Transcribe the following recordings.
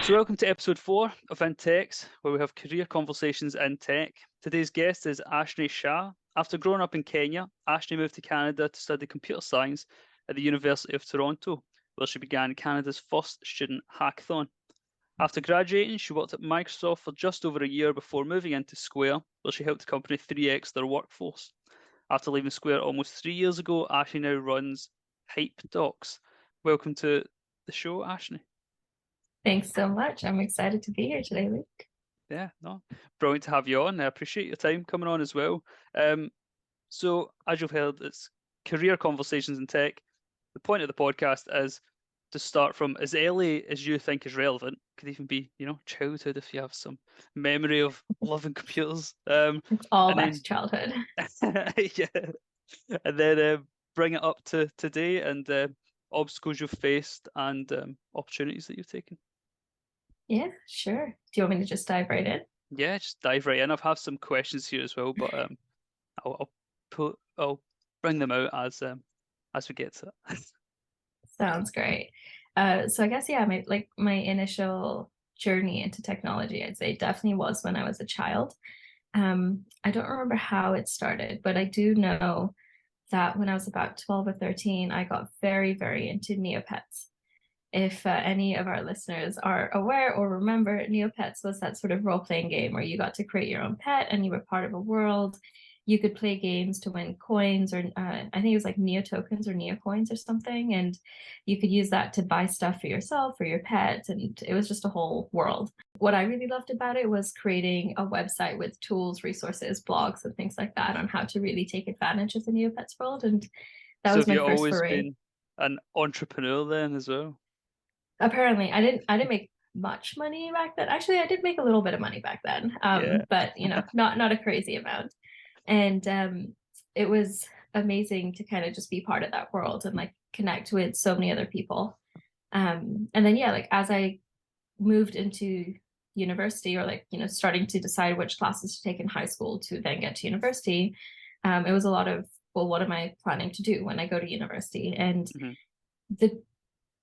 So welcome to episode 4 of intx, where we have career conversations in tech. Today's guest is Aashni Shah. After growing up in Kenya, Aashni moved to Canada to study computer science at the University of Toronto, where she began Canada's first student hackathon. After graduating, she worked at Microsoft for just over a year before moving into Square, where she helped the company 3x their workforce. After leaving Square almost 3 years ago, Aashni now runs HypeDocs. Welcome to the show, Aashni. Thanks so much. I'm excited to be here today, Luke. Yeah, no, brilliant to have you on. I appreciate your time coming on as well. So as you've heard, it's career conversations in tech. The point of the podcast is to start from as early as you think is relevant. Could even be, childhood if you have some memory of loving computers. It's all and back then to childhood. yeah, and then bring it up to today and obstacles you've faced and opportunities that you've taken. Yeah, sure. Do you want me to just dive right in? Yeah, just dive right in. I have some questions here as well, but I'll bring them out as we get to it. Sounds great. So I guess my initial journey into technology, I'd say definitely was when I was a child. I don't remember how it started, but I do know that when I was about 12 or 13, I got very, very into Neopets. If any of our listeners are aware or remember, Neopets was that sort of role-playing game where you got to create your own pet and you were part of a world. You could play games to win coins, or I think it was like Neo tokens or Neo coins or something, and you could use that to buy stuff for yourself or your pet, and it was just a whole world. What I really loved about it was creating a website with tools, resources, blogs, and things like that on how to really take advantage of the Neopets world, and that So was have my you first always foray. been an entrepreneur then as well? Apparently, I didn't make much money back then. Actually, I did make a little bit of money back then, Yeah. but not a crazy amount. And it was amazing to kind of just be part of that world and like connect with so many other people. And then like as I moved into university, or starting to decide which classes to take in high school to then get to university, it was a lot of, well, what am I planning to do when I go to university? And the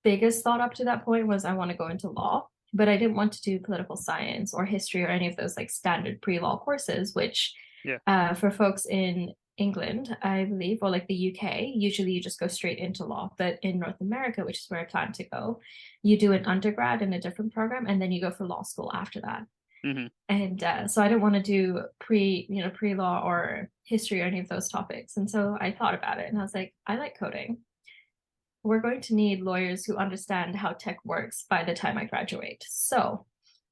biggest thought up to that point was I want to go into law, but I didn't want to do political science or history or any of those like standard pre-law courses, which for folks in England, I believe, or like the UK, usually you just go straight into law. But in North America, which is where I plan to go, you do an undergrad in a different program, and then you go for law school after that. And so I didn't want to do pre-law or history or any of those topics. And so I thought about it and I was like, I like coding. We're going to need lawyers who understand how tech works by the time I graduate. So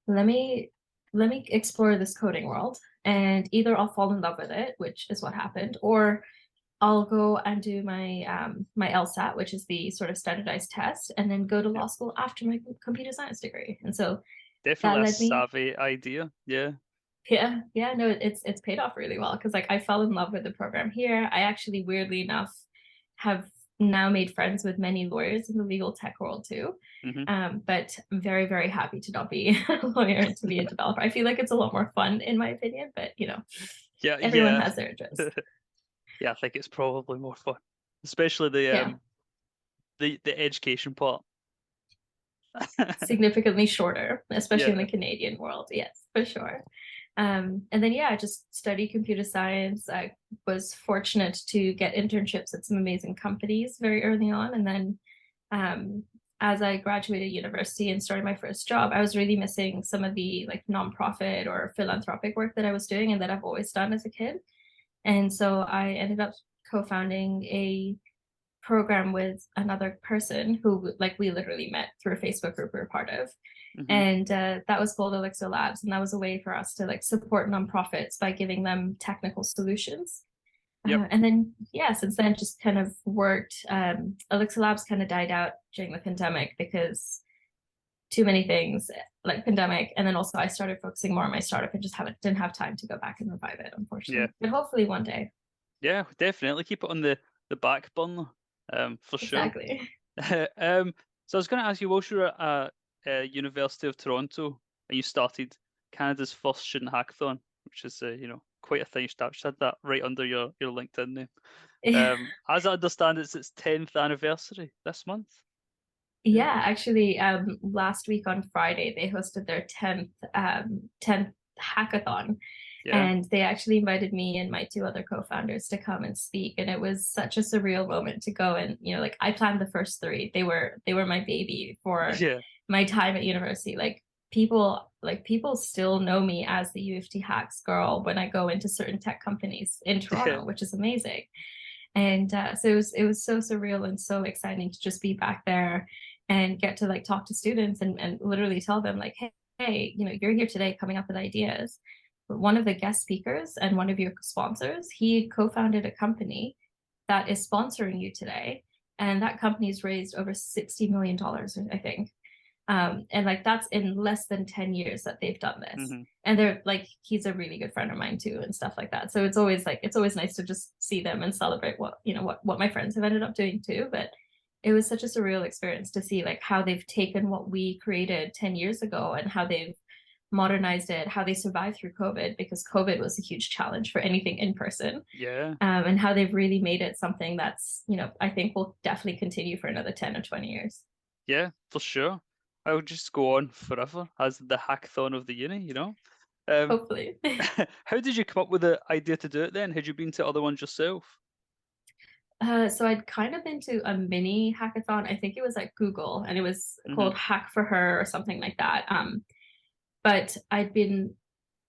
let me explore this coding world, and either I'll fall in love with it, which is what happened, or I'll go and do my LSAT, which is the sort of standardized test, and then go to law school after my computer science degree. And so Definitely that a led me. savvy idea. Yeah. Yeah, no, it's paid off really well, because like I fell in love with the program here. I actually, weirdly enough, have now made friends with many lawyers in the legal tech world too. But I'm very, very happy to not be a lawyer and to be a developer. I feel like it's a lot more fun, in my opinion, but everyone has their interests. Yeah, I think it's probably more fun, especially the education part. Significantly shorter, especially in Yeah. the Canadian world. Yes, for sure. And then I just studied computer science. I was fortunate to get internships at some amazing companies very early on. And then as I graduated university and started my first job, I was really missing some of the like nonprofit or philanthropic work that I was doing and that I've always done as a kid. And so I ended up co-founding a program with another person who, like, we literally met through a Facebook group we were part of. And that was called Elixir Labs, and that was a way for us to like support nonprofits by giving them technical solutions. And then since then just kind of worked. Elixir Labs kind of died out during the pandemic because too many things, like pandemic, and then also I started focusing more on my startup and just didn't have time to go back and revive it, unfortunately. But hopefully one day. Yeah, definitely keep it on the back burner, for sure. Exactly. So I was going to ask you, whilst you were at University of Toronto and you started Canada's first student hackathon, which is quite a thing. You should have that right under your LinkedIn name. As I understand, it's its 10th anniversary this month. Yeah, actually, last week on Friday, they hosted their 10th hackathon. Yeah. And they actually invited me and my two other co-founders to come and speak. And it was such a surreal moment to go and, like I planned the first three. They were my baby for Yeah. my time at university. People still know me as the U of T hacks girl when I go into certain tech companies in Yeah. Toronto, which is amazing. And so it was so surreal and so exciting to just be back there and get to like talk to students and literally tell them like, hey, you're here today coming up with ideas. But one of the guest speakers and one of your sponsors, he co-founded a company that is sponsoring you today. And that company's raised over $60 million, I think. And like that's in less than 10 years that they've done this. Mm-hmm. And they're like, he's a really good friend of mine too, and stuff like that. So it's always nice to just see them and celebrate what my friends have ended up doing too. But it was such a surreal experience to see like how they've taken what we created 10 years ago and how they've modernized it, how they survived through COVID, because COVID was a huge challenge for anything in person. Yeah. And how they've really made it something that's, I think will definitely continue for another 10 or 20 years. Yeah, for sure. I would just go on forever as the hackathon of the uni. Hopefully. How did you come up with the idea to do it then? Had you been to other ones yourself? So I'd kind of been to a mini hackathon. I think it was at Google, and it was Mm-hmm. called Hack for Her or something like that. But I'd been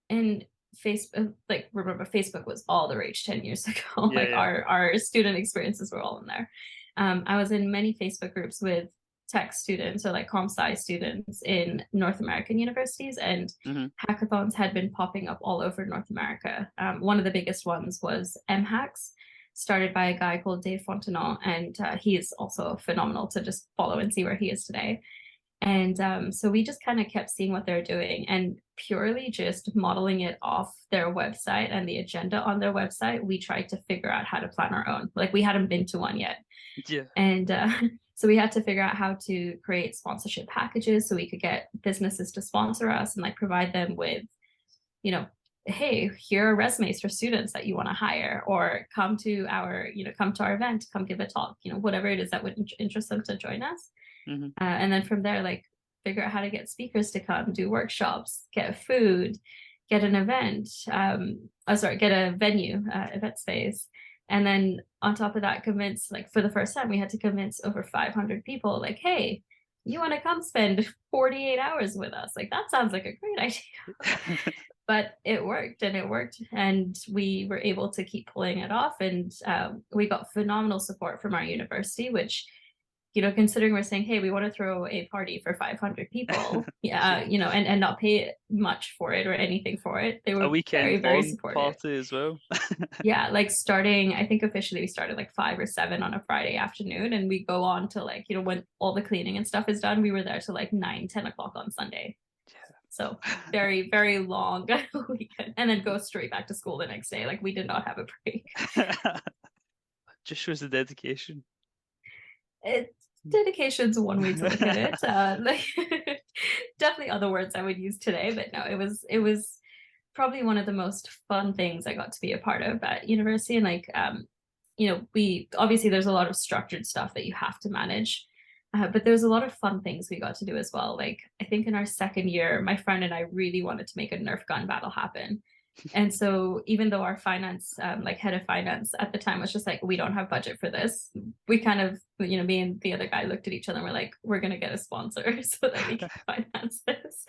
in Facebook. Like, remember, Facebook was all the rage 10 years ago. Yeah, Like yeah. our student experiences were all in there. I was in many Facebook groups with tech students or like comp sci students in North American universities, and Mm-hmm. hackathons had been popping up all over North America. One of the biggest ones was MHacks, started by a guy called Dave Fontenot, and he is also phenomenal to just follow and see where he is today. And so we just kind of kept seeing what they're doing and purely just modeling it off their website and the agenda on their website. We tried to figure out how to plan our own. Like we hadn't been to one yet. Yeah. And so we had to figure out how to create sponsorship packages so we could get businesses to sponsor us and like provide them with, hey, here are resumes for students that you want to hire, or come to our event, come give a talk, whatever it is that would interest them to join us. Mm-hmm. And then from there, like figure out how to get speakers to come, do workshops, get food, get an event, get a venue, event space. And then on top of that, convince, like for the first time, we had to convince over 500 people, like, hey, you want to come spend 48 hours with us? Like, that sounds like a great idea. But it worked, and we were able to keep pulling it off. And we got phenomenal support from our university, which, considering we're saying, hey, we want to throw a party for 500 people, yeah, and not pay much for it or anything for it. They were A weekend very, very long supportive. party as well. Yeah, like starting, I think officially we started like 5 or 7 on a Friday afternoon, and we go on to like, when all the cleaning and stuff is done, we were there till like 9-10 o'clock on Sunday. So very, very long weekend, and then go straight back to school the next day. Like we did not have a break. Just shows the dedication. Dedication's one way to look at it. Like, definitely other words I would use today, but no, it was probably one of the most fun things I got to be a part of at university. And like, we obviously there's a lot of structured stuff that you have to manage. But there's a lot of fun things we got to do as well. Like I think in our second year, my friend and I really wanted to make a Nerf gun battle happen. And so even though our finance, like head of finance at the time was just like, we don't have budget for this, we kind of, me and the other guy looked at each other and we're like, we're going to get a sponsor so that we can finance this.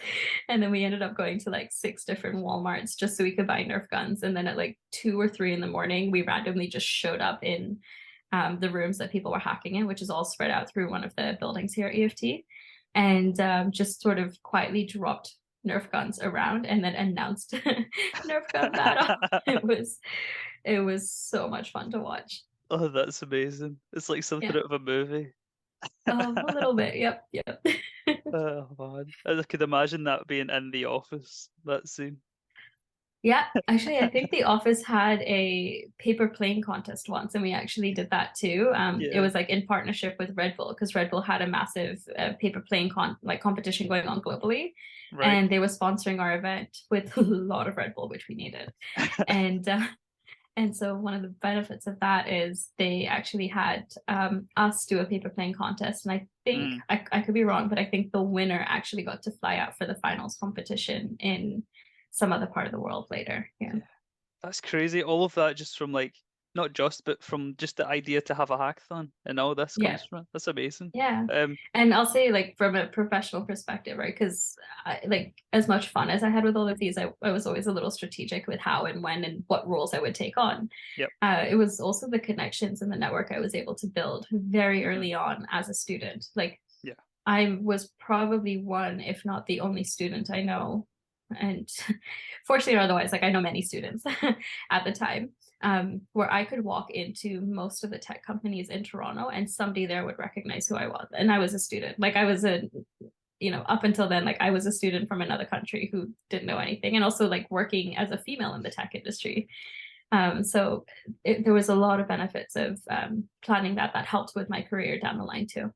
And then we ended up going to like 6 different Walmarts just so we could buy Nerf guns. And then at like 2 or 3 in the morning, we randomly just showed up in the rooms that people were hacking in, which is all spread out through one of the buildings here at EFT, and just sort of quietly dropped Nerf guns around and then announced Nerf gun battle. It was so much fun to watch. Oh, that's amazing. It's like something out of a movie. A little bit. Yep. Oh man, I could imagine that being in the office, that scene. Yeah, actually, I think The Office had a paper plane contest once, and we actually did that too. It was like in partnership with Red Bull, because Red Bull had a massive paper plane competition going on globally, Right. and they were sponsoring our event with a lot of Red Bull, which we needed. And And so one of the benefits of that is they actually had us do a paper plane contest. And I think, I could be wrong, but I think the winner actually got to fly out for the finals competition in some other part of the world later. Yeah. That's crazy. All of that just from like, not just, but from just the idea to have a hackathon and all this Yeah. comes from it. That's amazing. Yeah. And I'll say, like, from a professional perspective, right? Because like, as much fun as I had with all of these, I was always a little strategic with how and when and what roles I would take on. Yep. It was also the connections and the network I was able to build very early on as a student. Like, yeah, I was probably one, if not the only student I know, and fortunately or otherwise, like, I know many students at the time, where I could walk into most of the tech companies in Toronto and somebody there would recognize who I was. And I was a student. Like, I was up until then, like, I was a student from another country who didn't know anything, and also like working as a female in the tech industry. So there was a lot of benefits of planning that helped with my career down the line too.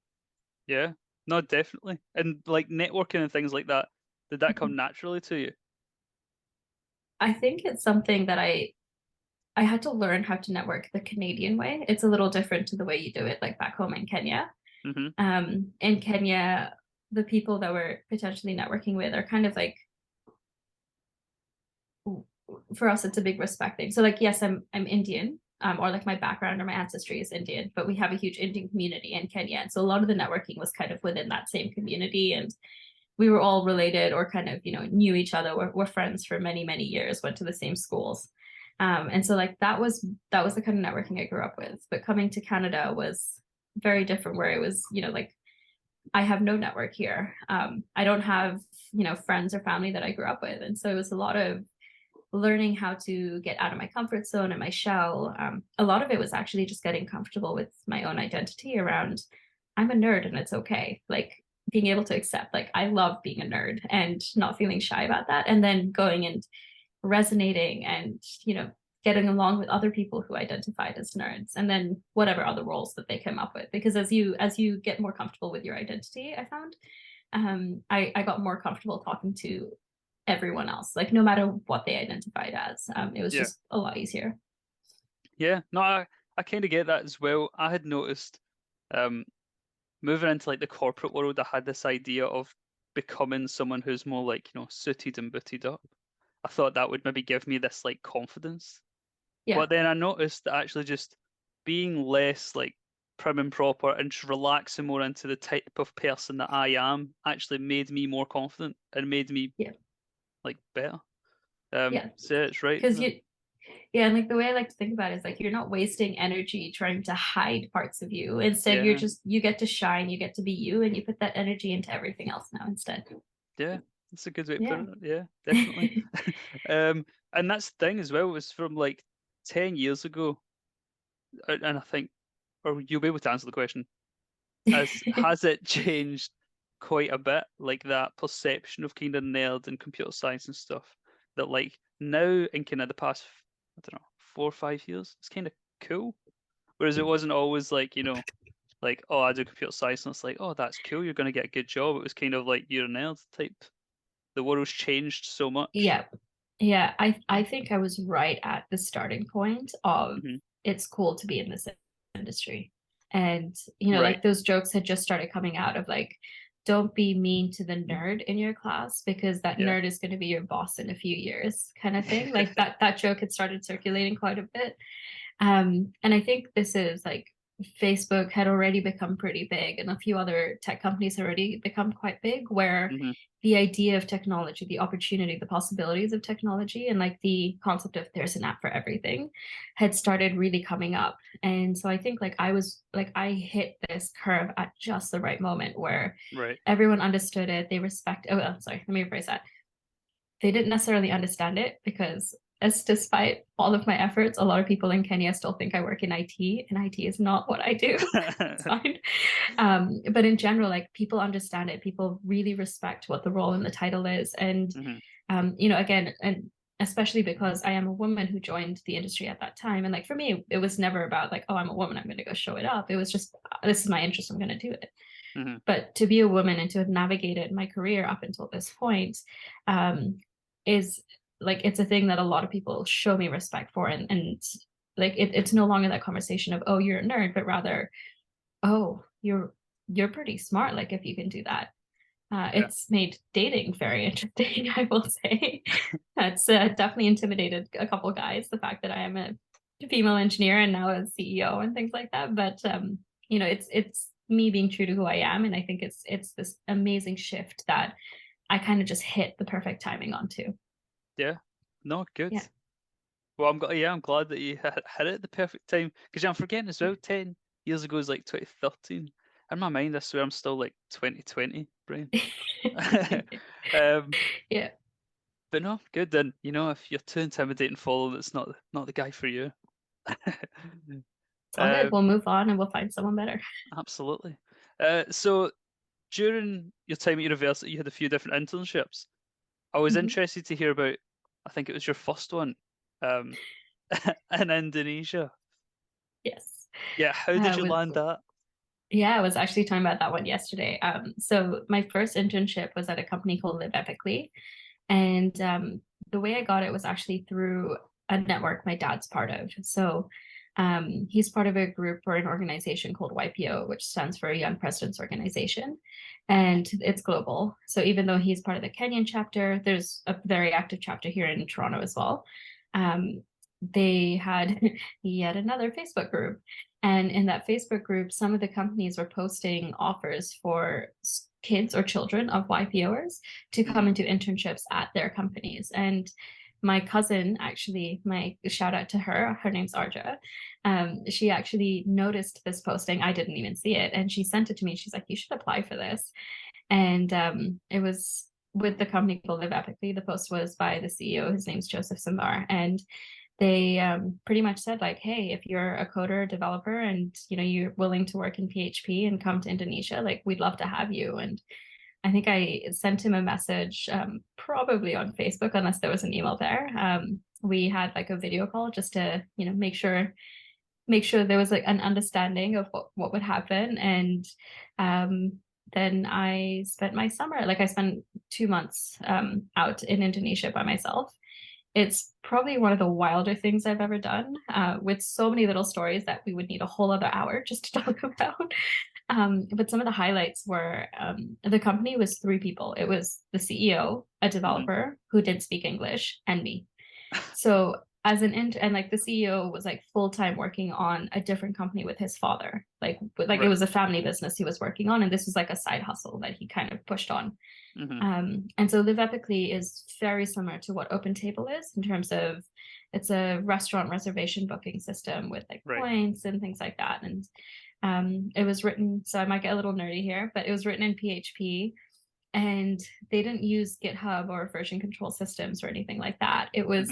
Yeah, no, definitely. And like networking and things like that, did that come naturally to you? I think it's something that I had to learn how to network the Canadian way. It's a little different to the way you do it like back home in Kenya. In Kenya, the people that we're potentially networking with are kind of like, for us, it's a big respect thing. So like, yes, I'm Indian, or like my background or my ancestry is Indian, but we have a huge Indian community in Kenya. And so a lot of the networking was kind of within that same community. And we were all related or kind of, knew each other. We're friends for many, many years, went to the same schools. And so like that was the kind of networking I grew up with. But coming to Canada was very different, where it was, like, I have no network here. I don't have, friends or family that I grew up with. And so it was a lot of learning how to get out of my comfort zone and my shell. A lot of it was actually just getting comfortable with my own identity around, I'm a nerd and it's okay. Like, being able to accept, like, I love being a nerd and not feeling shy about that. And then going and resonating and, getting along with other people who identified as nerds, and then whatever other roles that they come up with. Because as you get more comfortable with your identity, I found, I got more comfortable talking to everyone else, like, no matter what they identified as. It was just a lot easier. Yeah, no, I kind of get that as well. I had noticed, moving into like the corporate world, I had this idea of becoming someone who's more like, suited and booted up. I thought that would maybe give me this like confidence. Yeah. But then I noticed that actually just being less like prim and proper and just relaxing more into the type of person that I am actually made me more confident and made me like better. So it's right. Because and like the way I like to think about it is like, you're not wasting energy trying to hide parts of you. Instead, you get to shine, you get to be you, and you put that energy into everything else now instead. Yeah, that's a good way to put it. Yeah, definitely. And that's the thing as well, was from like 10 years ago, and I think, or you'll be able to answer the question, has it changed quite a bit, like that perception of kind of nerd and computer science and stuff, that like now in kind of the past, I don't know, 4 or 5 years, it's kind of cool. Whereas it wasn't always like, like, oh, I do computer science, and it's like, oh, that's cool, you're going to get a good job. It was kind of like, you're a nerd type. The world's changed so much. Yeah. I think I was right at the starting point of it's cool to be in this industry. And, like, those jokes had just started coming out of like, don't be mean to the nerd in your class, because that nerd is going to be your boss in a few years, kind of thing. Like that joke had started circulating quite a bit. And I think this is like, Facebook had already become pretty big, and a few other tech companies had already become quite big, where the idea of technology, the opportunity, the possibilities of technology, and like the concept of there's an app for everything had started really coming up. And so I think like I hit this curve at just the right moment, where everyone understood it. They respect, sorry, let me rephrase that. They didn't necessarily understand it, because despite all of my efforts, a lot of people in Kenya still think I work in IT, and IT is not what I do. It's fine. But in general, like, people understand it. People really respect what the role and the title is. And, again, and especially because I am a woman who joined the industry at that time. And like, for me, it was never about like, oh, I'm a woman, I'm going to go show it up. It was just, this is my interest, I'm going to do it. But to be a woman and to have navigated my career up until this point, is like, it's a thing that a lot of people show me respect for. And like it's no longer that conversation of, oh, you're a nerd, but rather, oh, you're pretty smart, like if you can do that. It's made dating very interesting, I will say. That's definitely intimidated a couple guys, the fact that I am a female engineer and now a CEO and things like that. But you know, it's me being true to who I am, and I think it's this amazing shift that I kind of just hit the perfect timing onto. Yeah. No, good. Yeah. Well, I'm glad that you hit it at the perfect time. Because I'm forgetting as well, 10 years ago is like 2013. In my mind, I swear I'm still like 2020 brain. Yeah. But no, good. Then, you know, if you're too intimidating to follow, that's not the guy for you. It's all good. We'll move on and we'll find someone better. Absolutely. So during your time at university, you had a few different internships. I was interested to hear about, I think it was your first one, in Indonesia. Yes. Yeah, how did you land that? Yeah, I was actually talking about that one yesterday. So my first internship was at a company called Live Epically. And the way I got it was actually through a network my dad's part of. So he's part of a group or an organization called YPO, which stands for Young Presidents Organization. And it's global. So even though he's part of the Kenyan chapter, there's a very active chapter here in Toronto as well. They had yet another Facebook group. And in that Facebook group, some of the companies were posting offers for kids or children of YPOers to come into internships at their companies. And my cousin, actually, my shout out to her, her name's Arja. She actually noticed this posting. I didn't even see it. And she sent it to me. She's like, you should apply for this. And it was with the company called Live Epically. The post was by the CEO. His name's Joseph Sambar. And they pretty much said like, hey, if you're a coder developer and you know you're willing to work in PHP and come to Indonesia, like we'd love to have you. And I think I sent him a message probably on Facebook, unless there was an email there. We had like a video call just to, you know, make sure there was like an understanding of what would happen. And then I spent my summer, like I spent 2 months out in Indonesia by myself. It's probably one of the wilder things I've ever done, with so many little stories that we would need a whole other hour just to talk about. But some of the highlights were the company was 3 people. It was the CEO, a developer who did speak English, and me. So as an and like the CEO was like full-time working on a different company with his father. Like right. It was a family business he was working on, and this was like a side hustle that he kind of pushed on. And so Live Epically is very similar to what OpenTable is in terms of it's a restaurant reservation booking system with like points and things like that. And it was written, so I might get a little nerdy here, but it was written in PHP, and they didn't use GitHub or version control systems or anything like that. It was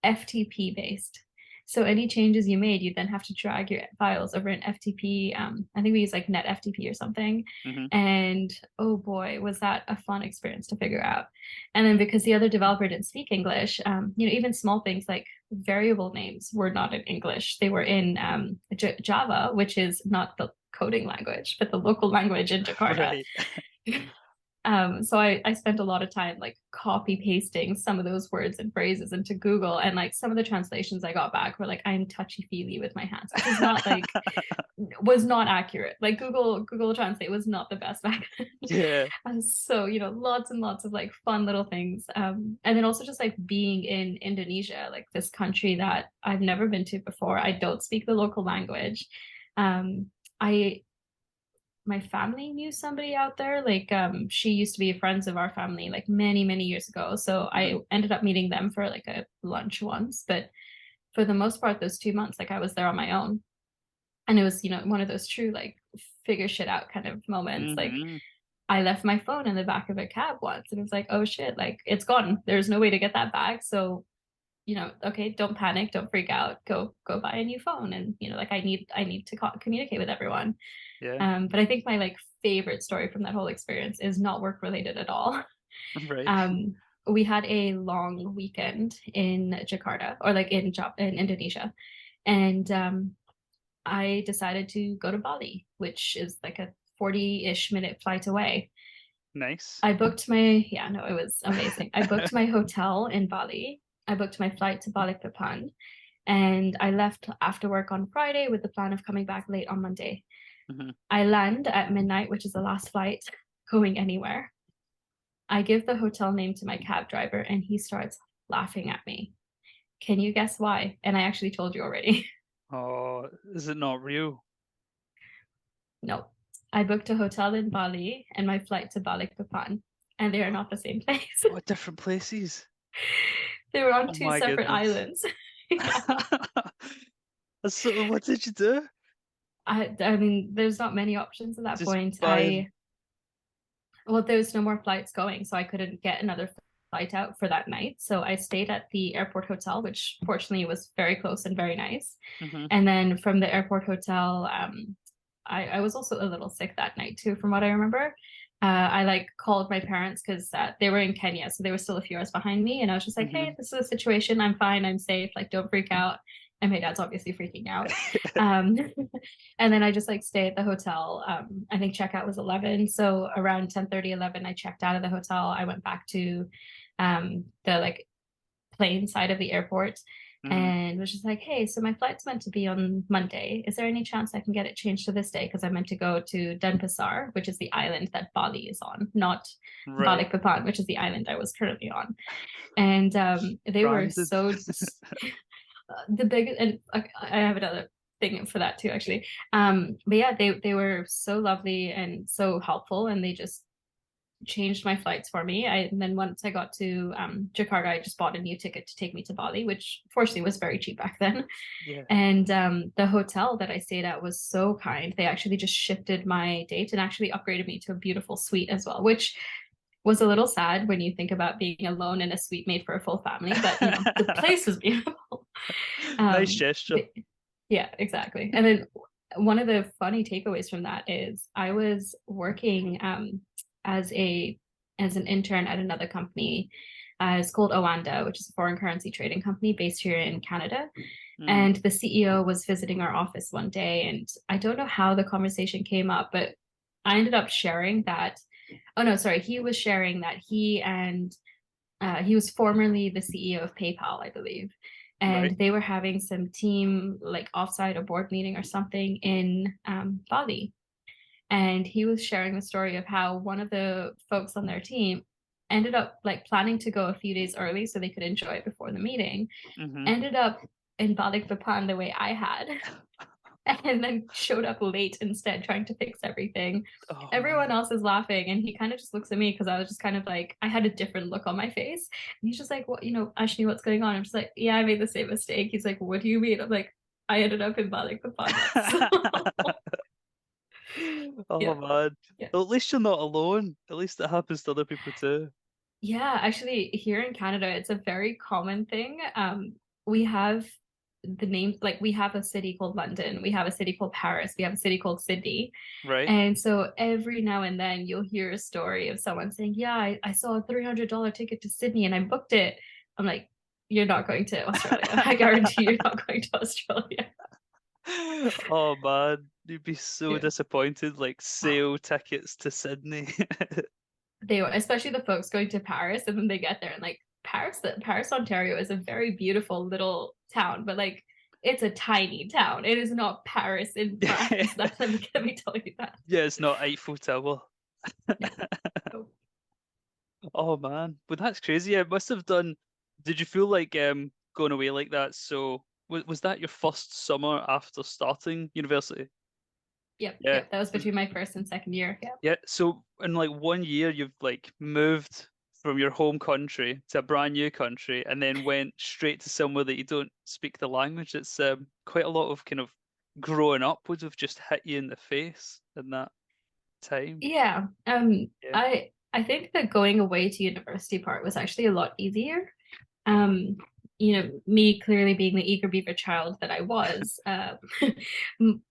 FTP based. So any changes you made, you then have to drag your files over an FTP. I think we use like net FTP or something. And oh boy, was that a fun experience to figure out. And then because the other developer didn't speak English, you know, even small things like variable names were not in English. They were in Java, which is not the coding language, but the local language in Jakarta. So I spent a lot of time like copy pasting some of those words and phrases into Google, and like some of the translations I got back were like, I'm touchy-feely with my hands, which is not like was not accurate. Like Google Translate was not the best back then. Yeah. So, you know, lots and lots of like fun little things. And then also just like being in Indonesia, like this country that I've never been to before. I don't speak the local language. My family knew somebody out there, like she used to be friends of our family like many years ago, so I ended up meeting them for like a lunch once. But for the most part, those 2 months, like I was there on my own, and it was, you know, one of those true like figure shit out kind of moments. Like I left my phone in the back of a cab once, and it was like, oh shit, like it's gone, there's no way to get that back. So, you know, okay, don't panic, don't freak out, go buy a new phone. And you know, like I need to communicate with everyone. But I think my like favorite story from that whole experience is not work related at all. We had a long weekend in Jakarta, or like in Indonesia, and I decided to go to Bali, which is like a 40-ish minute flight away. Nice. I booked my it was amazing. I booked my hotel in Bali. I booked my flight to Balikpapan, And I left after work on Friday with the plan of coming back late on Monday. Mm-hmm. I land at midnight, which is the last flight going anywhere. I give the hotel name to my cab driver and he starts laughing at me. Can you guess why? And I actually told you already. Oh, is it not real? No. I booked a hotel in Bali and my flight to Balikpapan, and they are not the same place. Oh, different places. They were on Oh two my separate goodness. islands. Yeah. So what did you do? I mean, there's not many options at that Just point. buy. Well, there was no more flights going, so I couldn't get another flight out for that night. So I stayed at the airport hotel, which fortunately was very close and very nice. Mm-hmm. And then from the airport hotel, I was also a little sick that night too, from what I remember. I like called my parents because they were in Kenya, so they were still a few hours behind me, and I was just like, Mm-hmm. "Hey, this is a situation. I'm fine. I'm safe. Like, don't freak out." And my dad's obviously freaking out. Um, and then I just like stay at the hotel. I think checkout was 11, so around 10:30, 11, I checked out of the hotel. I went back to the like plane side of the airport Mm-hmm. and was just like, hey, so my flight's meant to be on Monday. Is there any chance I can get it changed to this day? Because I meant to go to Denpasar, which is the island that Bali is on, not Right. Balikpapan, which is the island I was currently on. And they were Branded. so the biggest, and I have another thing for that too, actually. But yeah, they were so lovely and so helpful, and they just changed my flights for me. And then once I got to Jakarta, I just bought a new ticket to take me to Bali, which fortunately was very cheap back then. Yeah. And the hotel that I stayed at was so kind. They actually just shifted my date and actually upgraded me to a beautiful suite as well, which was a little sad when you think about being alone in a suite made for a full family. But you know, the place was beautiful. Nice Um, gesture. but, yeah, exactly. And then one of the funny takeaways from that is I was working as a as an intern at another company. It's called OANDA, which is a foreign currency trading company based here in Canada. Mm. And the CEO was visiting our office one day, and I don't know how the conversation came up, but I ended up sharing that. Oh no, sorry, he was sharing that he was formerly the CEO of PayPal, I believe. Right. And they were having some team like offsite or board meeting or something in Bali. And he was sharing the story of how one of the folks on their team ended up like planning to go a few days early so they could enjoy it before the meeting, Mm-hmm. ended up in Balikpapan the way I had, and then showed up late instead trying to fix everything. Oh Everyone man. else is laughing and he kind of just looks at me because I was just kind of like, I had a different look on my face. And he's just like, what, you know, Aashni, what's going on? I'm just like, yeah, I made the same mistake. He's like, what do you mean? I'm like, I ended up in Balikpapan. So Oh yeah. man. Yeah. Well, at least you're not alone. At least it happens to other people too. Yeah, actually, here in Canada, it's a very common thing. We have the names, like we have a city called London, we have a city called Paris, we have a city called Sydney. Right? And so every now and then you'll hear a story of someone saying, yeah, I saw a $300 ticket to Sydney and I booked it. I'm like, you're not going to Australia. I guarantee you're not going to Australia. Oh man, you'd be so Yeah. disappointed. Like sale tickets to Sydney. They were, especially the folks going to Paris, and then they get there and like Paris, Ontario is a very beautiful little town, but like it's a tiny town. It is not Paris in France. That's let me tell you that. Yeah, it's not Eiffel Tower. Yeah. So, Oh man, but that's crazy. Yeah, it must have done. Did you feel like going away like that? So was that your first summer after starting university? yep, Yeah. yep. That was between my first and second year. Yeah. Yeah. So in like 1 year, you've like moved from your home country to a brand new country, and then went straight to somewhere that you don't speak the language. It's quite a lot of kind of growing up would have just hit you in the face in that time. Yeah. Yeah. I think the going away to university part was actually a lot easier. Um, you know, me clearly being the eager beaver child that I was,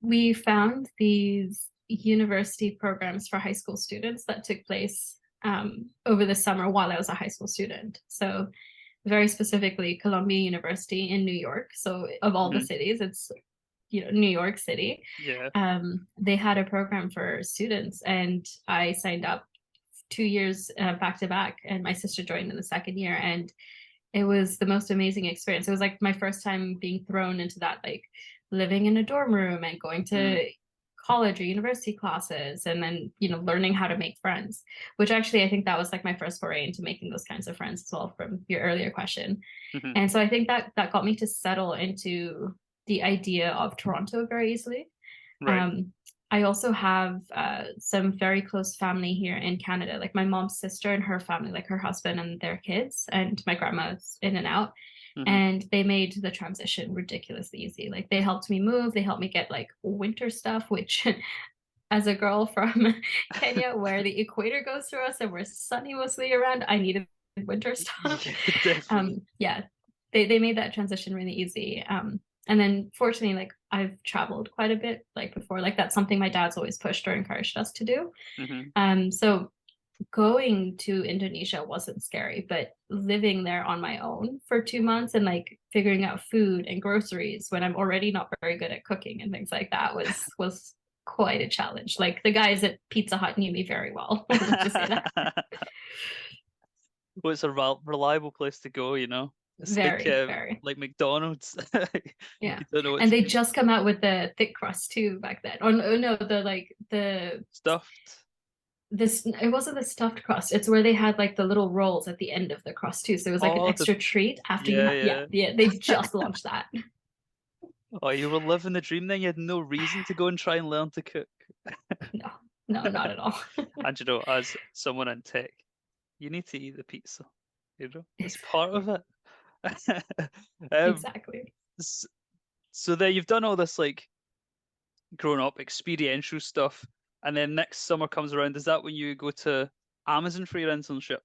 we found these university programs for high school students that took place over the summer while I was a high school student. So very specifically Columbia University in New York. So of all the Hmm. cities, it's New York City. Yeah. They had a program for students, and I signed up 2 years back to back, and my sister joined in the second year, and It was the most amazing experience. It was like my first time being thrown into that, like living in a dorm room and going to college or university classes, and then, you know, learning how to make friends, which actually I think that was like my first foray into making those kinds of friends as well, from your earlier question. Mm-hmm. And so I think that that got me to settle into the idea of Toronto very easily. Right. I also have some very close family here in Canada, like my mom's sister and her family, like her husband and their kids, and my grandma's in and out. Mm-hmm. And they made the transition ridiculously easy. Like they helped me move, they helped me get like winter stuff, which as a girl from Kenya, where the equator goes through us and we're sunny mostly around, I needed winter stuff. Yeah, definitely. Yeah, they made that transition really easy. And then fortunately, like I've traveled quite a bit like before, like that's something my dad's always pushed or encouraged us to do. So going to Indonesia wasn't scary, but living there on my own for 2 months and like figuring out food and groceries when I'm already not very good at cooking and things like that was quite a challenge. Like the guys at Pizza Hut knew me very well. Let's just say that. Well, it's a reliable place to go, you know. It's Very. like McDonald's. Yeah. You don't know And they get. just come out with the thick crust too back then. Oh no, the Stuffed. this, it wasn't the stuffed crust. It's where they had like the little rolls at the end of the crust too. So it was like an Oh, extra treat after you yeah, had, yeah. they just launched that. Oh, you were living the dream then. You had no reason to go and try and learn to cook. No, not at all. And you know, as someone in tech, you need to eat the pizza. You know, it's part of it. Exactly. So there you've done all this like grown up experiential stuff, and then next summer comes around. Is that when you go to Amazon for your internship?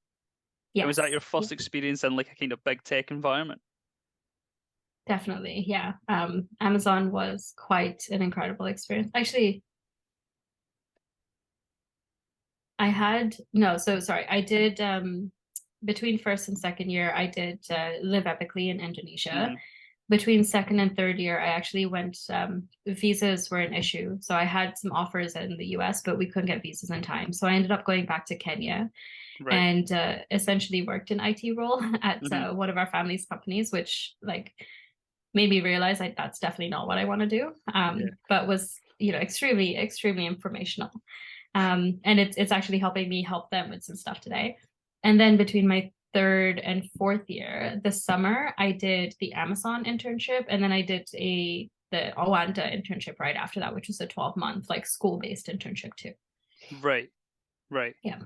Yes. Or was that your first experience in like a kind of big tech environment? Definitely, yeah. Amazon was quite an incredible experience. Actually, I did between first and second year, I did live epically in Indonesia. Between second and third year, I actually went, visas were an issue. So I had some offers in the US, but we couldn't get visas in time. So I ended up going back to Kenya and essentially worked an IT role at one of our family's companies, which like made me realize like that's definitely not what I want to do. But was, you know, extremely informational. And it's actually helping me help them with some stuff today. And then between my third and fourth year, this summer, I did the Amazon internship, and then I did the OANDA internship right after that, which was a 12-month like school-based internship too. Right. Yeah.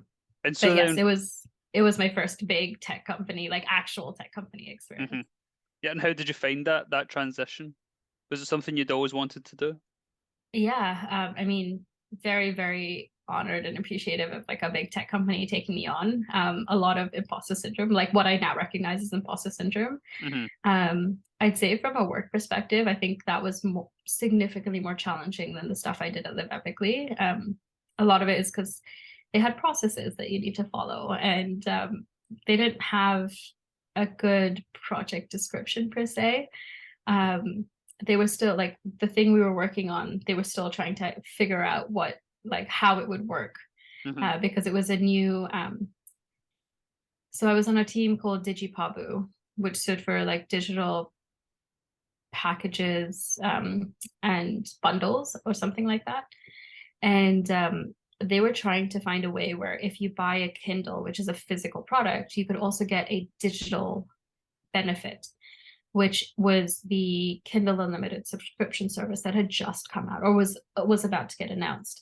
And so but yes, it was my first big tech company, like actual tech company experience. Yeah, and how did you find that transition? Was it something you'd always wanted to do? Yeah, I mean, very honored and appreciative of like a big tech company taking me on. A lot of imposter syndrome, like what I now recognize as imposter syndrome. I'd say from a work perspective, I think that was significantly more challenging than the stuff I did at Live Epically. A lot of it is because they had processes that you need to follow, and they didn't have a good project description per se. They were still like the thing we were working on, they were still trying to figure out what, like how it would work, because it was a new, so I was on a team called DigiPabu, which stood for like digital packages and bundles or something like that. And they were trying to find a way where if you buy a Kindle, which is a physical product, you could also get a digital benefit, which was the Kindle Unlimited subscription service that had just come out or was about to get announced.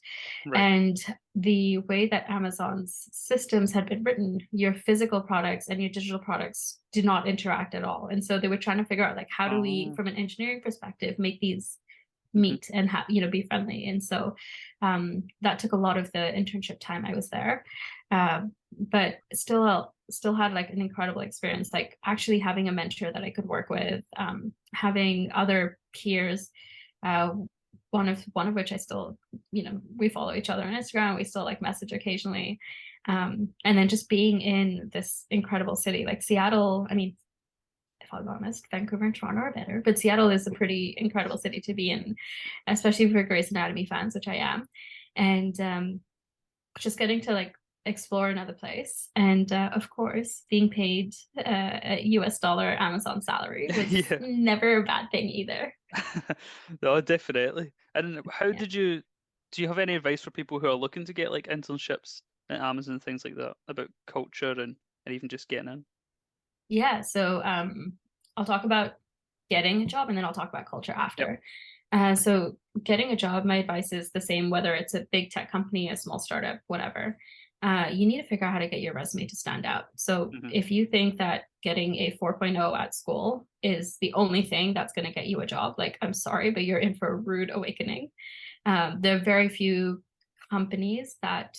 And the way that Amazon's systems had been written, your physical products and your digital products do not interact at all. And so they were trying to figure out like, how do we, from an engineering perspective, make these meet and have, you know, be friendly. And so that took a lot of the internship time I was there, but still had like an incredible experience, like actually having a mentor that I could work with, having other peers, one of which I still, you know, we follow each other on Instagram, we still like message occasionally, and then just being in this incredible city like Seattle. I mean, if I'm honest, Vancouver and Toronto are better, but Seattle is a pretty incredible city to be in, especially for Grey's Anatomy fans, which I am. And just getting to like explore another place. And of course, being paid a US dollar Amazon salary was Yeah. never a bad thing either. No, definitely. And how Yeah. do you have any advice for people who are looking to get like internships at Amazon and things like that about culture and even just getting in? Yeah. So I'll talk about getting a job and then I'll talk about culture Yep. after. So getting a job, my advice is the same, whether it's a big tech company, a small startup, whatever. You need to figure out how to get your resume to stand out. So Hmm. if you think that getting a 4.0 at school is the only thing that's going to get you a job, like, I'm sorry, but you're in for a rude awakening. There are very few companies that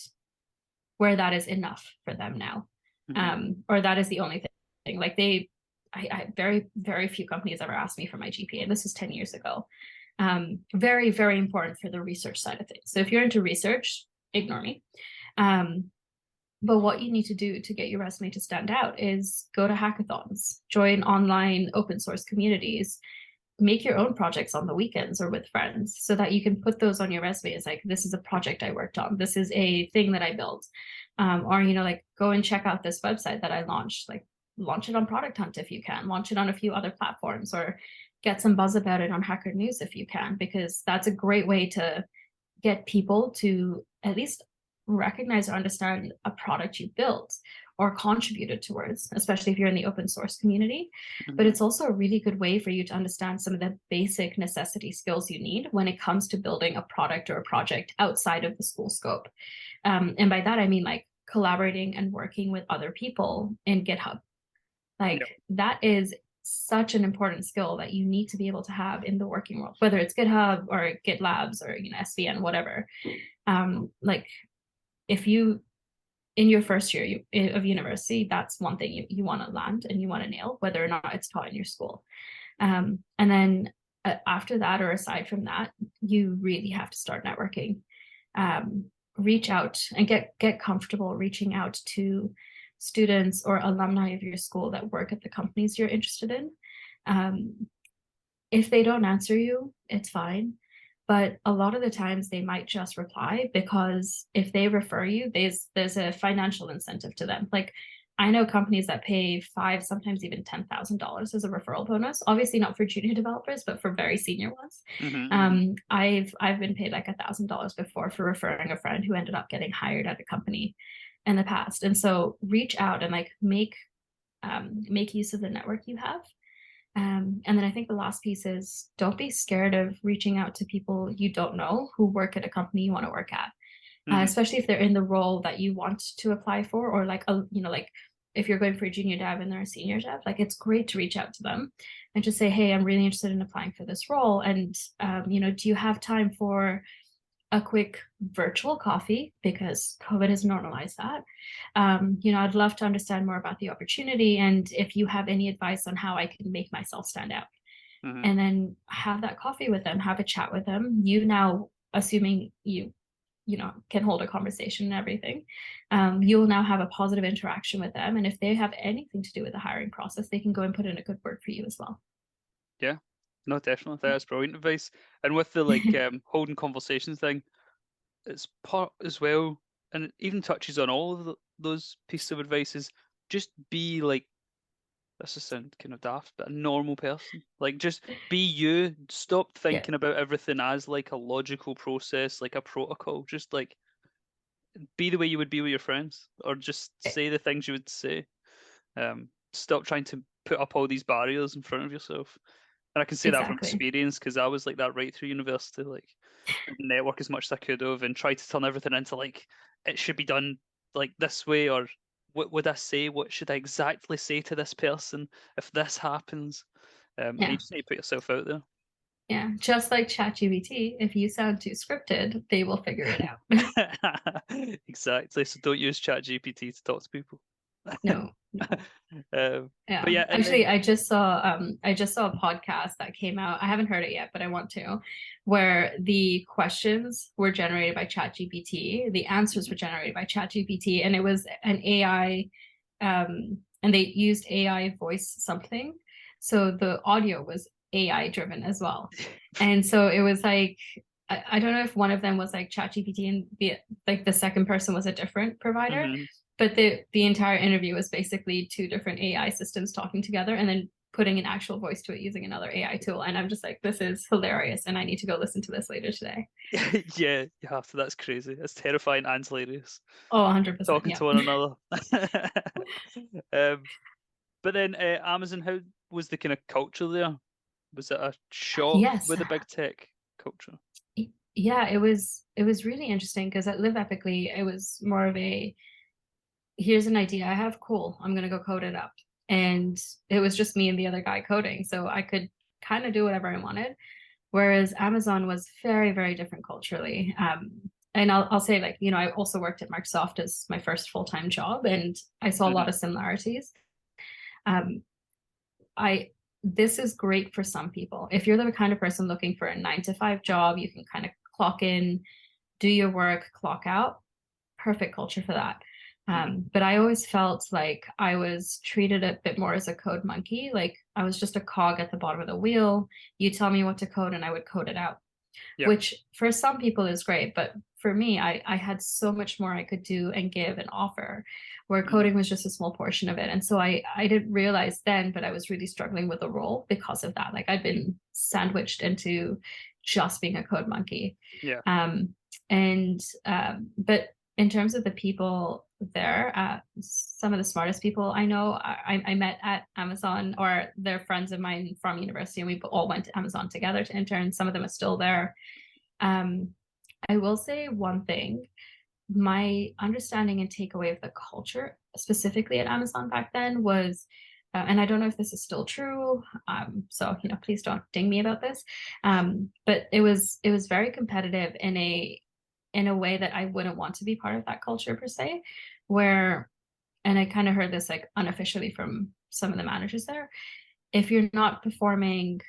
where that is enough for them now, Hmm. or that is the only thing. Like very, very few companies ever asked me for my GPA, and this was 10 years ago. Very, very important for the research side of things. So if you're into research, ignore me. Um, but what you need to do to get your resume to stand out is go to hackathons, join online open source communities, make your own projects on the weekends or with friends so that you can put those on your resume as like, this is a project I worked on, this is a thing that I built. Or, you know, like, go and check out this website that I launched, like, launch it on Product Hunt if you can, launch it on a few other platforms, or get some buzz about it on Hacker News if you can, because that's a great way to get people to at least recognize or understand a product you built or contributed towards, especially if you're in the open source community. But Hmm. it's also a really good way for you to understand some of the basic necessity skills you need when it comes to building a product or a project outside of the school scope. And by that, I mean like collaborating and working with other people in GitHub. Yep. Like, that is such an important skill that you need to be able to have in the working world, whether it's GitHub or GitLabs or, you know, SVN, whatever. Like, if you in your first year of university, that's one thing you want to land and you want to nail, whether or not it's taught in your school. And then after that, or aside from that, you really have to start networking. Reach out and get comfortable reaching out to students or alumni of your school that work at the companies you're interested in. If they don't answer you, it's fine. But a lot of the times they might just reply, because if they refer you, there's a financial incentive to them. Like, I know companies that pay five, sometimes even $10,000 as a referral bonus. Obviously not for junior developers, but for very senior ones. Hmm. I've been paid like $1,000 before for referring a friend who ended up getting hired at a company in the past. And so reach out and like make use of the network you have. And then I think the last piece is, don't be scared of reaching out to people you don't know who work at a company you want to work at, Hmm. especially if they're in the role that you want to apply for, or like a, you know, like, if you're going for a junior dev and they're a senior dev, like, it's great to reach out to them and just say, hey, I'm really interested in applying for this role, and you know, do you have time for a quick virtual coffee, because COVID has normalized that. You know, I'd love to understand more about the opportunity, and if you have any advice on how I can make myself stand out. Hmm. And then have that coffee with them, have a chat with them. You now, assuming you know, can hold a conversation and everything, you'll now have a positive interaction with them. And if they have anything to do with the hiring process, they can go and put in a good word for you as well. Yeah. No, definitely. That's brilliant advice. And with the like holding conversations thing, it's part as well, and it even touches on all of those pieces of advice, is just be like, this is sound kind of daft, but a normal person. Like, just be you. Stop Yeah, thinking about everything as like a logical process, like a protocol. Just like be the way you would be with your friends, or just say the things you would say. Stop trying to put up all these barriers in front of yourself. And I can say that from exactly. experience, because I was like that right through university. Like, network as much as I could have and try to turn everything into like, it should be done like this way, or what would I say? What should I exactly say to this person if this happens? And you Yeah. just need to put yourself out there. Yeah, just like ChatGPT, if you sound too scripted, they will figure it out. Exactly. So don't use ChatGPT to talk to people. No, no. But Yeah. yeah, and Actually, then I just saw a podcast that came out. I haven't heard it yet, but I want to, where the questions were generated by ChatGPT, the answers were generated by ChatGPT, and it was an AI, and they used AI voice something. So the audio was AI driven as well. And so it was like, I don't know if one of them was like ChatGPT and the second person was a different provider, but the entire interview was basically two different AI systems talking together and then putting an actual voice to it using another AI tool. And I'm just like, this is hilarious, and I need to go listen to this later today. Yeah, you have to. That's crazy. It's terrifying and hilarious. Oh, 100%. Talking Yeah. to one another. But then Amazon, how was the kind of culture there? Was it a shock Yes. with the big tech culture? Yeah, it was really interesting because at Live Epically, it was more of a, here's an idea I have, cool, I'm gonna go code it up. And it was just me and the other guy coding, so I could kind of do whatever I wanted. Whereas Amazon was very, very different culturally. And I'll say, like, you know, I also worked at Microsoft as my first full-time job, and I saw a lot of similarities. This is great for some people. If you're the kind of person looking for a 9 to 5 job, you can kind of clock in, do your work, clock out. Perfect culture for that. But I always felt like I was treated a bit more as a code monkey. Like I was just a cog at the bottom of the wheel. You tell me what to code and I would code it out, which for some people is great. But for me, I had so much more I could do and give and offer, where coding was just a small portion of it. And so I didn't realize then, but I was really struggling with the role because of that. Like I'd been sandwiched into just being a code monkey. But in terms of the people there, some of the smartest people I know, I met at Amazon, or they're friends of mine from university, and we all went to Amazon together to intern. Some of them are still there. I will say one thing, my understanding and takeaway of the culture specifically at Amazon back then was, and I don't know if this is still true, so you know, please don't ding me about this, but it was very competitive in a way that I wouldn't want to be part of that culture per se, where, and I kind of heard this like unofficially from some of the managers there, if you're not performing,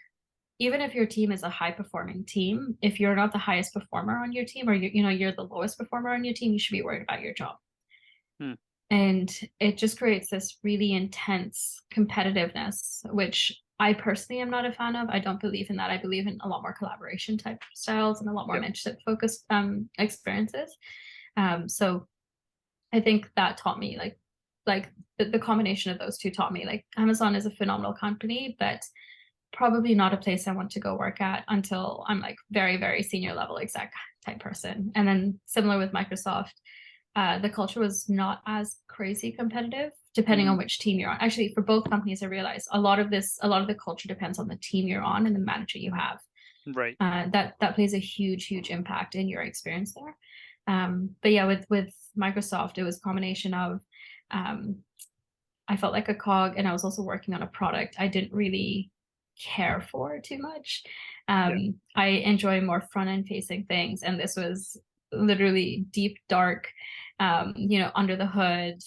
even if your team is a high performing team, if you're not the highest performer on your team, or you're the lowest performer on your team, you should be worried about your job. And it just creates this really intense competitiveness, which I personally am not a fan of. I don't believe in that. I believe in a lot more collaboration type styles and a lot more mentorship focused experiences. So I think that taught me like the combination of those two taught me, like, Amazon is a phenomenal company, but probably not a place I want to go work at until I'm like very, very senior level exec type person. And then similar with Microsoft, the culture was not as crazy competitive depending on which team you're on. Actually, for both companies, I realized a lot of the culture depends on the team you're on and the manager you have. Right. That plays a huge impact in your experience there. But yeah, with Microsoft, it was a combination of I felt like a cog, and I was also working on a product I didn't really care for too much. I enjoy more front-end facing things, and this was literally deep, dark, under the hood.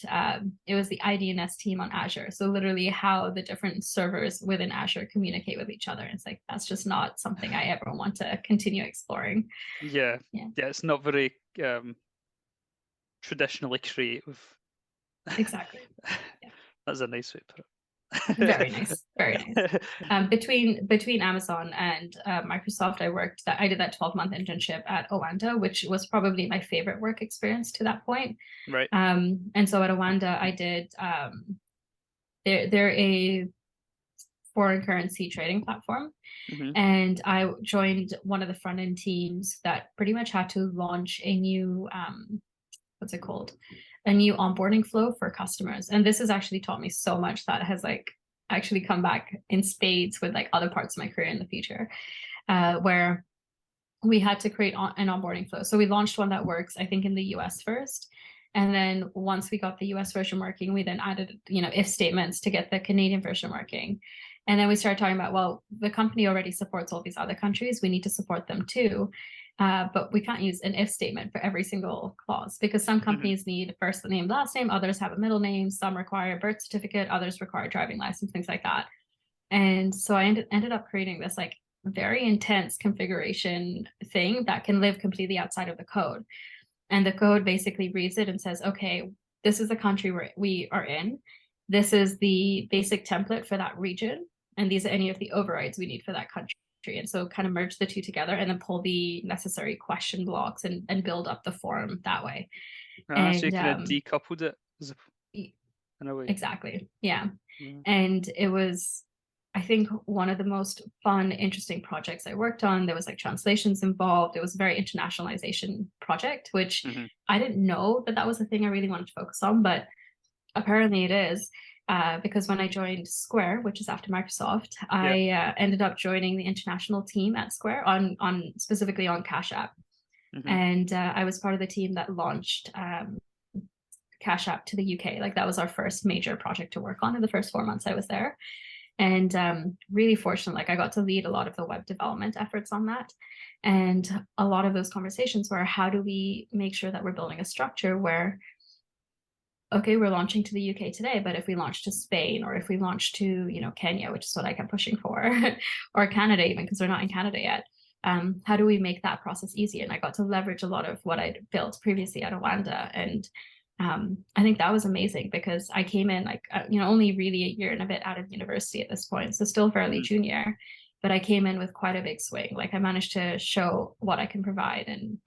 It was the IDNS team on Azure. So literally how the different servers within Azure communicate with each other. It's like, that's just not something I ever want to continue exploring. Yeah, it's not very traditionally creative. Exactly. That's a nice way to put it. Very nice, very nice. Between Amazon and Microsoft, I did that 12-month internship at OANDA, which was probably my favorite work experience to that point. Right. And so at OANDA, I did they're a foreign currency trading platform, and I joined one of the front end teams that pretty much had to launch a new what's it called? A new onboarding flow for customers. And this has actually taught me so much that has like actually come back in spades with like other parts of my career in the future, where we had to create an onboarding flow. So we launched one that works, I think, in the US first. And then once we got the US version working, we then added, if statements to get the Canadian version working. And then we started talking about, well, the company already supports all these other countries. We need to support them too. But we can't use an if statement for every single clause, because some companies need first name, last name, others have a middle name, some require a birth certificate, others require a driving license, things like that. And so I ended up creating this like very intense configuration thing that can live completely outside of the code. And the code basically reads it and says, okay, this is the country we are in. This is the basic template for that region. And these are any of the overrides we need for that country. And so kind of merge the two together and then pull the necessary question blocks and build up the forum that way. So you kind of decoupled it in a way. Exactly. Yeah. And it was, I think, one of the most fun, interesting projects I worked on. There was like translations involved. It was a very internationalization project, which I didn't know that was the thing I really wanted to focus on, but apparently it is. Because when I joined Square, which is after Microsoft, I ended up joining the international team at Square on specifically on Cash App. And I was part of the team that launched Cash App to the UK. Like that was our first major project to work on in the first 4 months I was there. And really fortunate, like I got to lead a lot of the web development efforts on that. And a lot of those conversations were, how do we make sure that we're building a structure where, okay, we're launching to the UK today, but if we launch to Spain, or if we launch to, you know, Kenya, which is what I kept pushing for, or Canada even, because we're not in Canada yet, how do we make that process easy? And I got to leverage a lot of what I'd built previously at OANDA. And I think that was amazing because I came in like, you know, only really a year and a bit out of university at this point, so still fairly junior, but I came in with quite a big swing. Like I managed to show what I can provide and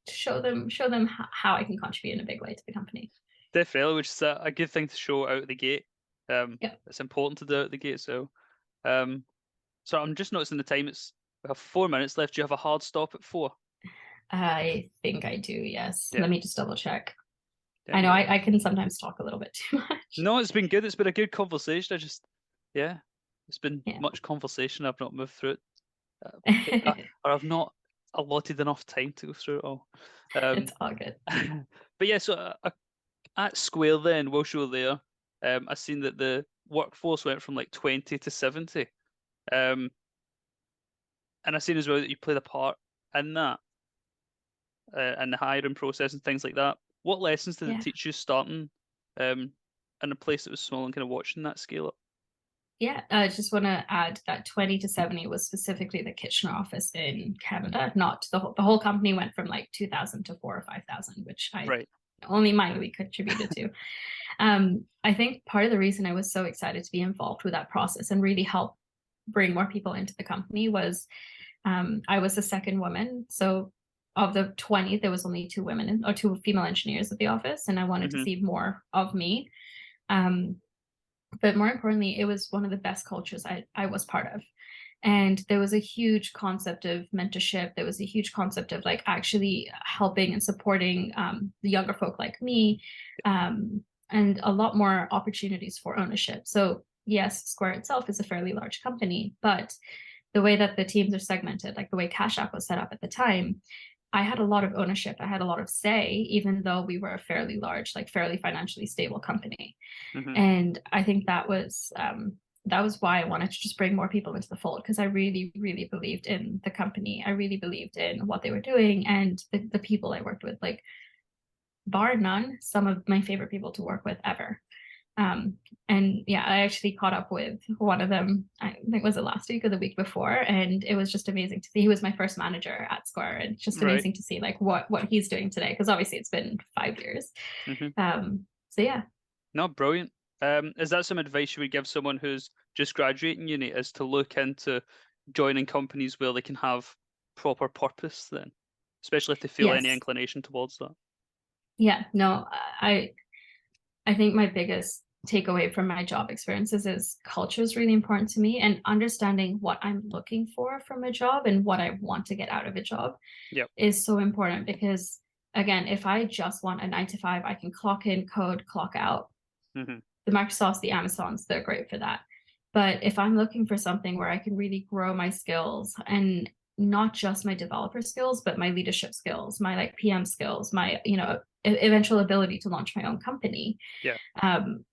show them how I can contribute in a big way to the company. Definitely, which is a good thing to show out of the gate. It's important to do out of the gate. So I'm just noticing the time. We have 4 minutes left. Do you have a hard stop at 4? I think I do, yes. Yeah. Let me just double check. I know I can sometimes talk a little bit too much. No, it's been good. It's been a good conversation. It's been much conversation. I've not moved through it. Or I've not allotted enough time to go through it all. It's all good. But yeah, so at Square then, whilst you were there, I've seen that the workforce went from like 20 to 70. And I've seen as well that you played a part in that, and the hiring process and things like that. What lessons did it teach you starting in a place that was small and kind of watching that scale up? Yeah, I just want to add that 20 to 70 was specifically the Kitchener office in Canada, not the whole company went from like 2,000 to 4,000 or 5,000, which I only mildly contributed to. I think part of the reason I was so excited to be involved with that process and really help bring more people into the company was I was the second woman. So of the 20, there was only 2 women or 2 female engineers at the office, and I wanted to see more of me. But more importantly, it was one of the best cultures I was part of. And there was a huge concept of mentorship. There was a huge concept of like actually helping and supporting the younger folk like me, and a lot more opportunities for ownership. So yes, Square itself is a fairly large company, but the way that the teams are segmented, like the way Cash App was set up at the time, I had a lot of ownership. I had a lot of say, even though we were a fairly large, like fairly financially stable company. And I think that was why I wanted to just bring more people into the fold, because I really, really believed in the company. I really believed in what they were doing and the people I worked with, like bar none, some of my favorite people to work with ever. And yeah, I actually caught up with one of them, I think was it last week or the week before, and it was just amazing to see. He was my first manager at Square, and just amazing to see like what he's doing today, because obviously it's been 5 years. So yeah. No, brilliant. Is that some advice you would give someone who's just graduating uni, is to look into joining companies where they can have proper purpose then, especially if they feel any inclination towards that? Yeah, no, I think my biggest takeaway from my job experiences is culture is really important to me, and understanding what I'm looking for from a job and what I want to get out of a job is so important. Because again, if I just want a 9 to 5, I can clock in, code, clock out. The Microsofts, the Amazons, they're great for that. But if I'm looking for something where I can really grow my skills, and not just my developer skills, but my leadership skills, my like PM skills, my, you know, eventual ability to launch my own company,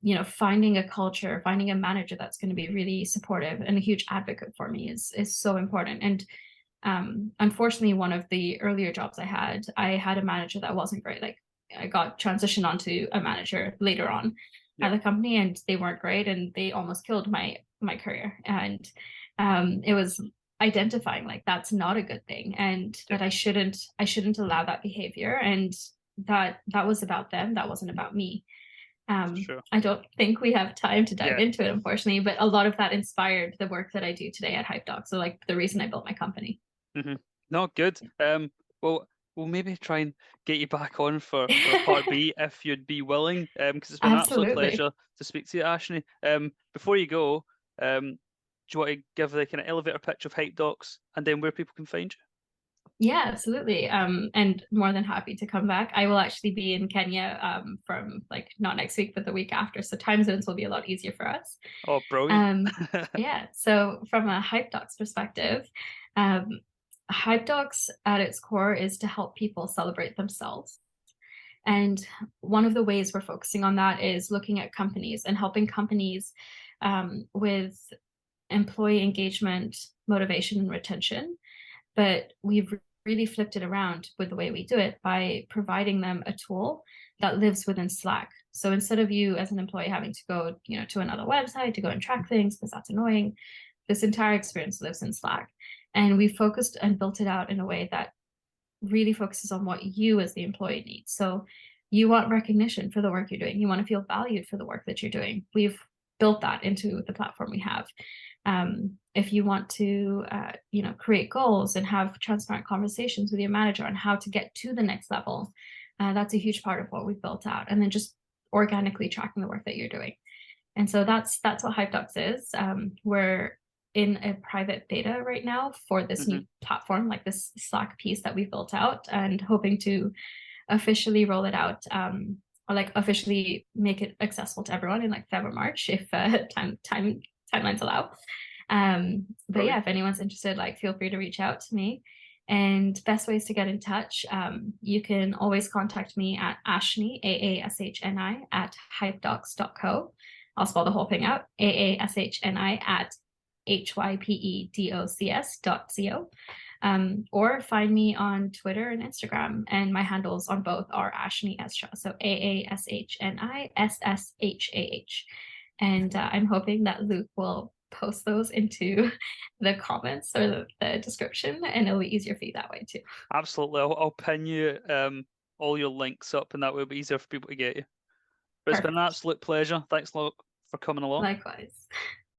you know, finding a culture, finding a manager that's going to be really supportive and a huge advocate for me is so important. And unfortunately, one of the earlier jobs I had a manager that wasn't great. Like I got transitioned onto a manager later on at the company, and they weren't great, and they almost killed my career. And it was identifying like that's not a good thing, and that I shouldn't allow that behavior, and that was about them, that wasn't about me. Sure. I don't think we have time to dive Yeah. into it, unfortunately, but a lot of that inspired the work that I do today at HypeDocs. So like the reason I built my company. No, good. Well, we'll maybe try and get you back on for a part B if you'd be willing, because it's been an absolute Absolutely. pleasure to speak to you, Aashni. Before you go, do you want to give the kind of elevator pitch of HypeDocs and then where people can find you? Yeah, absolutely. And more than happy to come back. I will actually be in Kenya from like not next week, but the week after. So time zones will be a lot easier for us. Oh, brilliant. Um, yeah. So from a HypeDocs perspective, um, HypeDocs at its core is to help people celebrate themselves. And one of the ways we're focusing on that is looking at companies and helping companies with employee engagement, motivation, and retention. But we've really flipped it around with the way we do it by providing them a tool that lives within Slack. So instead of you as an employee having to go, to another website to go and track things because that's annoying, this entire experience lives in Slack. And we focused and built it out in a way that really focuses on what you as the employee need. So you want recognition for the work you're doing. You want to feel valued for the work that you're doing. We've built that into the platform we have. If you want to, create goals and have transparent conversations with your manager on how to get to the next level, that's a huge part of what we've built out. And then just organically tracking the work that you're doing. And so that's what HypeDocs is. We're in a private beta right now for this new platform, like this Slack piece that we've built out, and hoping to officially roll it out, or like officially make it accessible to everyone in like February, March, if timelines allow. But yeah, if anyone's interested, like feel free to reach out to me. And best ways to get in touch, you can always contact me at Aashni, Aashni, at hypedocs.co. I'll spell the whole thing out, Aashni at hypedocs.co. Or find me on Twitter and Instagram, and my handles on both are Aashni Shah, so Aashni SSHAH. And I'm hoping that Luke will post those into the comments or the description, and it'll be easier for you that way too. Absolutely. I'll pin you all your links up, and that will be easier for people to get you. But it's been an absolute pleasure. Thanks a lot for coming along. Likewise.